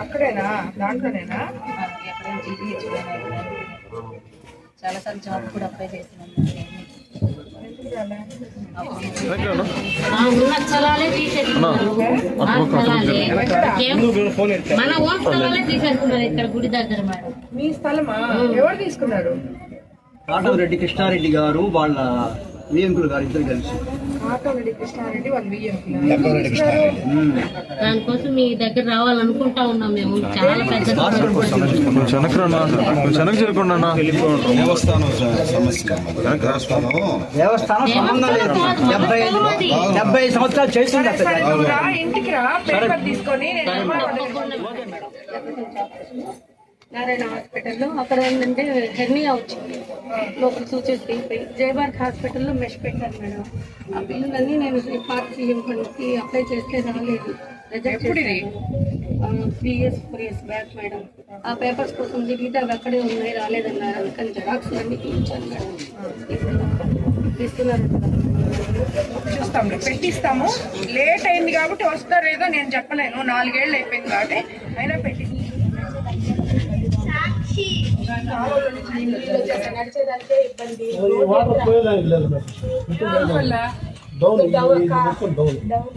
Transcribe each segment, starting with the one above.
అక్కడేనా దాంట్లోనేనా చాలా సార్లు జాబ్ కూడా అప్లై చేస్తున్నాను. ఉన్న స్థలాలే తీసేసుకున్నారు. మన ఓన్ స్థలాలే తీసేసుకున్నారు. ఇక్కడ గుడి దగ్గర మేడం. మీ స్థలమా? ఎవరు తీసుకున్నారు? కాటమరెడ్డి కృష్ణారెడ్డి గారు వాళ్ళ వియంకులు గారు ఇద్దరు కలిసి. కాటమరెడ్డి కృష్ణారెడ్డి వాళ్ళ వియంకులు. దానికోసం మీ దగ్గర రావాలనుకుంటా ఉన్నాం మేము. చాలా పెద్ద దేవస్థానం 70 సంవత్సరాలు చేసింది. ఇంటికి రా, పేపర్ తీసుకొని నారాయణ హాస్పిటల్లో అక్కడ ఏంటంటే హెర్నియా వచ్చింది, లోపల సూచన దిగిపోయి జయభారత్ హాస్పిటల్లో మెష్ పెట్టాను మేడం. ఆ బిల్లులన్నీ నేను పార్టీఎం ఫండ్కి అప్లై చేస్తే రాలేదు, రిజెక్ట్ చేసి 3 years బ్యాక్ మేడం. ఆ పేపర్స్ కోసం తిరిగితే అవి అక్కడే ఉన్నాయి, రాలేదన్నారు. అందుకని జిరాక్స్ అన్నీ తీయించాను మేడం. ఇస్తున్నారు చూస్తాం, పెట్టిస్తాము. లేట్ అయింది కాబట్టి వస్తారేదో నేను చెప్పలేను, 4 ఏళ్ళు అయిపోయింది కాబట్టి అయినా పెట్టి నడిచేదానికే ఇబ్బంది.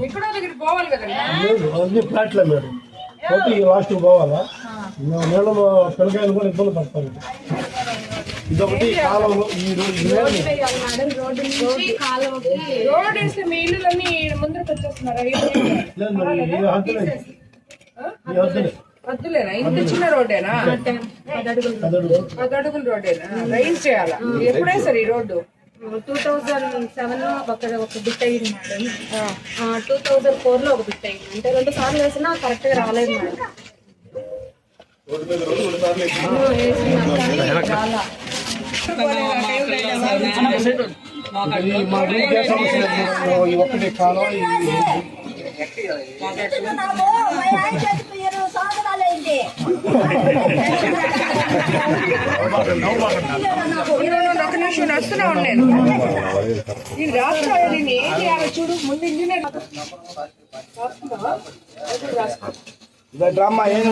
ఎక్కడో దగ్గర పోవాలి కదండి. ఫ్లాట్లే మేడం, లాస్ట్ పోవాలా? నీళ్ళలో పిల్లకాయలు కూడా ఇబ్బంది పడతారు. ఇదొకటి కాలంలో రోడ్ వేస్తే మీ ఇల్లులన్నీ ముందరకు వచ్చేస్తున్నారా? వద్దులేనా? ఇంత చిన్న రోడ్డేనా? 10 అడుగుల రోడ్డేనా? రైజ్ చేయాలా? ఎప్పుడే సార్ ఈ రోడ్డు? 2007లో ఒక బిట్ అయ్యింది మేడం. 2004లో ఒక బిట్ అయ్యింది. అంటే 2 సార్లు వేసినా కరెక్ట్ గా రాలేదు మేడం. ఒకటి కాలం ఒక నిమిషం వస్తున్నా నేను. ఇది రాసుకోవాలి, నేను ఏం చేయాలో చూడు. ముందు ఇంజనీర్ డ్రామా ఏం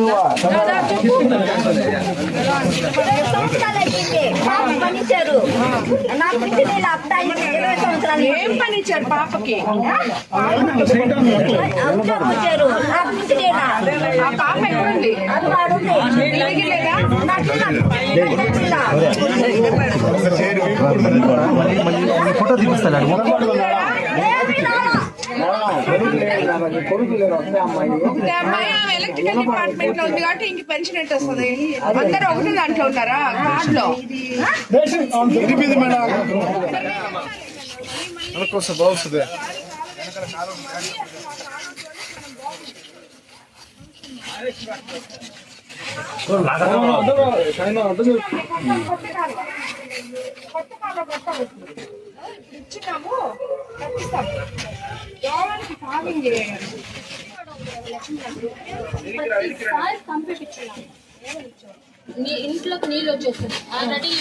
పని ఇచ్చారు పాపకి? ఆ పాప ఎక్కడుంది? లేదా ఫోటో తీపిస్తాను. ఎలక్ట్రికల్ డిపార్ట్మెంట్ లో ఉంది కాబట్టి ఇంక పెన్షన్ ఎట్ వస్తుంది. అందరూ ఒకటి దాంట్లో ఉన్నారా కార్డ్ లో? బాగుంది. ఇచ్చినాము, దోమలకి ఫార్మింగ్ చేయాలి. ఇంట్లోకి నీళ్ళు వచ్చేస్తుంది. ఆల్రెడీ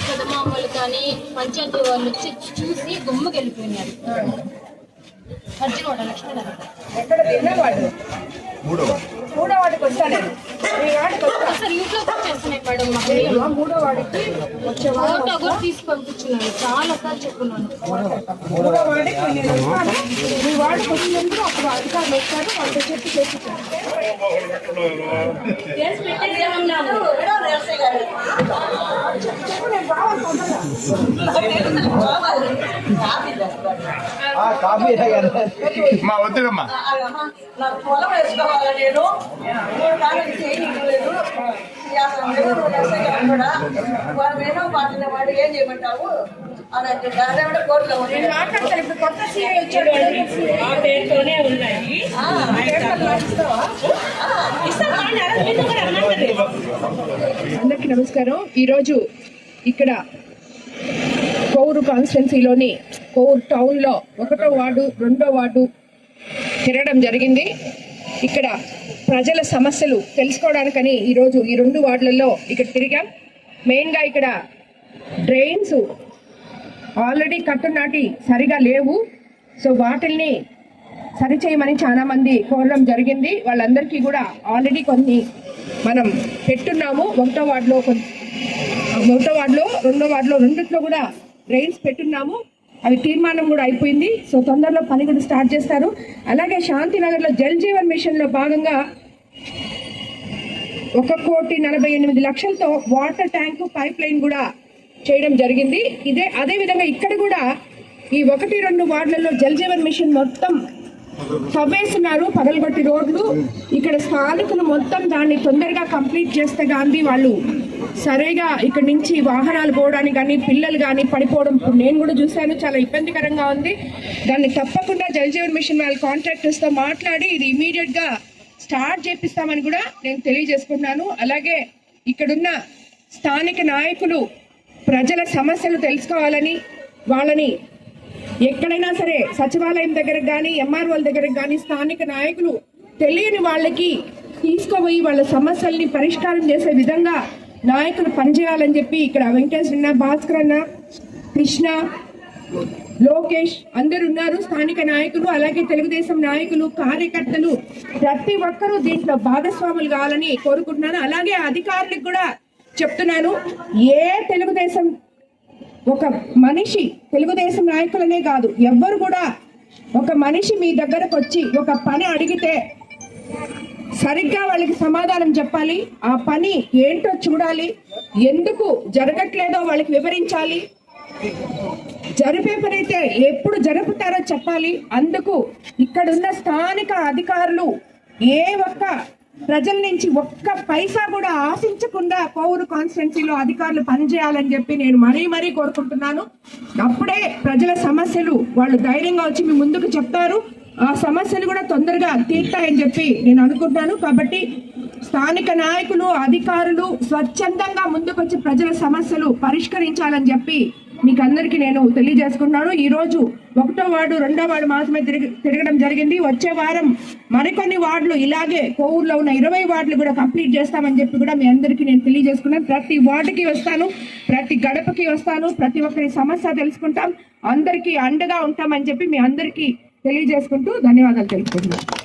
పెద్దమామలు కానీ పంచాయతీ వాళ్ళు వచ్చి చూసి గుమ్మకి వెళ్ళిపోయినారు. అర్జునోడ లక్ష్మీనగర్. ఎక్కడ తినేవాడు? 3వ వార్డుకి వస్తాను. మీ వాడికి సార్ ఇంట్లోకి వచ్చేస్తున్నాయి మేడం. 3వ వాడికి వచ్చే ఫోటో కూడా తీసి పంపించున్నాను, చాలా సార్లు చెప్పున్నాను. 3వ వాడికి నేను వస్తాను. మీ వాడికి వచ్చినందుకు అప్పుడు అధికారులు వస్తారు, వాళ్ళతో చెప్పి చేపిస్తాను. మా వద్దుగమ్మా, నాకు పొలం వేసుకోవాలా? నేను 3 కాలం చేయలేదు. కూడా వాడు ఏమో వాటిని వాడు ఏం చేయమంటావు? అని అంటుంది అదేమంటే కోర్టులో ఉంది నేను మాట్లాడతాను ఇప్పుడు కొత్త సీఐ వచ్చాడు ఆ పేరుతోనే ఉన్నాయి. అందరికీ నమస్కారం. ఈరోజు ఇక్కడ కోవూరు కాన్స్టిట్యున్సీలోని కోవూరు టౌన్లో 1వ వార్డు 2వ వార్డు తిరగడం జరిగింది. ఇక్కడ ప్రజల సమస్యలు తెలుసుకోవడానికని ఈరోజు ఈ 2 వార్డులలో ఇక్కడ తిరిగాం. మెయిన్గా ఇక్కడ డ్రైన్స్ ఆల్రెడీ కట్టునాటి సరిగా లేవు. సో వాటిల్ని సరిచేయమని చాలా మంది కోరడం జరిగింది. వాళ్ళందరికీ కూడా ఆల్రెడీ కొన్ని మనం పెట్టున్నాము. 1వ వార్డులో 1వ వార్డులో 2వ వార్డులో రెండిట్లో కూడా డ్రైన్స్ పెట్టున్నాము. అవి తీర్మానం కూడా అయిపోయింది. సో తొందరలో పని కూడా స్టార్ట్ చేస్తారు. అలాగే శాంతినగర్లో జల్ జీవన్ మిషన్ లో భాగంగా 1,48,00,000తో వాటర్ ట్యాంకు పైప్ లైన్ కూడా చేయడం జరిగింది. అదే విధంగా ఇక్కడ కూడా ఈ 1-2 వార్డులలో జల్ జీవన్ మిషన్ మొత్తం తవ్వేస్తున్నారు, పగలగొట్టి రోడ్లు. ఇక్కడ స్థానికులు మొత్తం దాన్ని తొందరగా కంప్లీట్ చేస్తే గాంధీ వాళ్ళు సరిగా ఇక్కడ నుంచి వాహనాలు పోవడానికి కానీ పిల్లలు కానీ పడిపోవడం నేను కూడా చూశాను, చాలా ఇబ్బందికరంగా ఉంది. దాన్ని తప్పకుండా జల్ జీవన్ మిషన్ వాళ్ళ కాంట్రాక్టర్స్తో మాట్లాడి ఇది ఇమీడియట్ గా స్టార్ట్ చేపిస్తామని కూడా నేను తెలియజేసుకుంటున్నాను. అలాగే ఇక్కడున్న స్థానిక నాయకులు ప్రజల సమస్యలు తెలుసుకోవాలని, వాళ్ళని ఎక్కడైనా సరే సచివాలయం దగ్గరకు కానీ ఎంఆర్ఓల దగ్గరకు కానీ స్థానిక నాయకులు తెలియని వాళ్ళకి తీసుకుపోయి వాళ్ళ సమస్యల్ని పరిష్కారం చేసే విధంగా నాయకులు పనిచేయాలని చెప్పి ఇక్కడ వెంకటేశ్వర అన్న, భాస్కర్ అన్న, కృష్ణ, లోకేష్ అందరు ఉన్నారు స్థానిక నాయకులు. అలాగే తెలుగుదేశం నాయకులు, కార్యకర్తలు ప్రతి ఒక్కరూ దీంట్లో భాగస్వాములు కావాలని కోరుకుంటున్నాను. అలాగే అధికారులకు కూడా చెప్తున్నాను, ఏ తెలుగుదేశం ఒక మనిషి, తెలుగుదేశం నాయకులనే కాదు ఎవ్వరు కూడా ఒక మనిషి మీ దగ్గరకు వచ్చి ఒక పని అడిగితే సరిగ్గా వాళ్ళకి సమాధానం చెప్పాలి. ఆ పని ఏంటో చూడాలి, ఎందుకు జరగట్లేదో వాళ్ళకి వివరించాలి. జరిపే పని అయితే ఎప్పుడు జరుపుతారో చెప్పాలి. అందుకు ఇక్కడున్న స్థానిక అధికారులు ఏ ఒక్క ప్రజల నుంచి ఒక్క పైసా కూడా ఆశించకుండా కోవూరు కాన్స్టిట్యున్సీలో అధికారులు పనిచేయాలని చెప్పి నేను మరీ కోరుకుంటున్నాను. అప్పుడే ప్రజల సమస్యలు వాళ్ళు ధైర్యంగా వచ్చి మీ ముందుకు చెప్తారు. ఆ సమస్యలు కూడా తొందరగా తీర్తాయని చెప్పి నేను అనుకుంటున్నాను. కాబట్టి స్థానిక నాయకులు, అధికారులు స్వచ్ఛందంగా ముందుకొచ్చి ప్రజల సమస్యలు పరిష్కరించాలని చెప్పి మీకు అందరికీ నేను తెలియజేసుకున్నాను. ఈ రోజు 1వ వార్డు 2వ వార్డు మాత్రమే తిరగడం జరిగింది. వచ్చే వారం మరికొన్ని వార్డులు ఇలాగే కోవూరులో ఉన్న 20 వార్డులు కూడా కంప్లీట్ చేస్తామని చెప్పి కూడా మీ అందరికీ నేను తెలియజేసుకున్నాను. ప్రతి వార్డుకి వస్తాను, ప్రతి గడపకి వస్తాను, ప్రతి ఒక్కరి సమస్య తెలుసుకుంటాం, అందరికీ అండగా ఉంటామని చెప్పి మీ అందరికీ తెలియజేసుకుంటూ ధన్యవాదాలు తెలుపుకుంటున్నాను.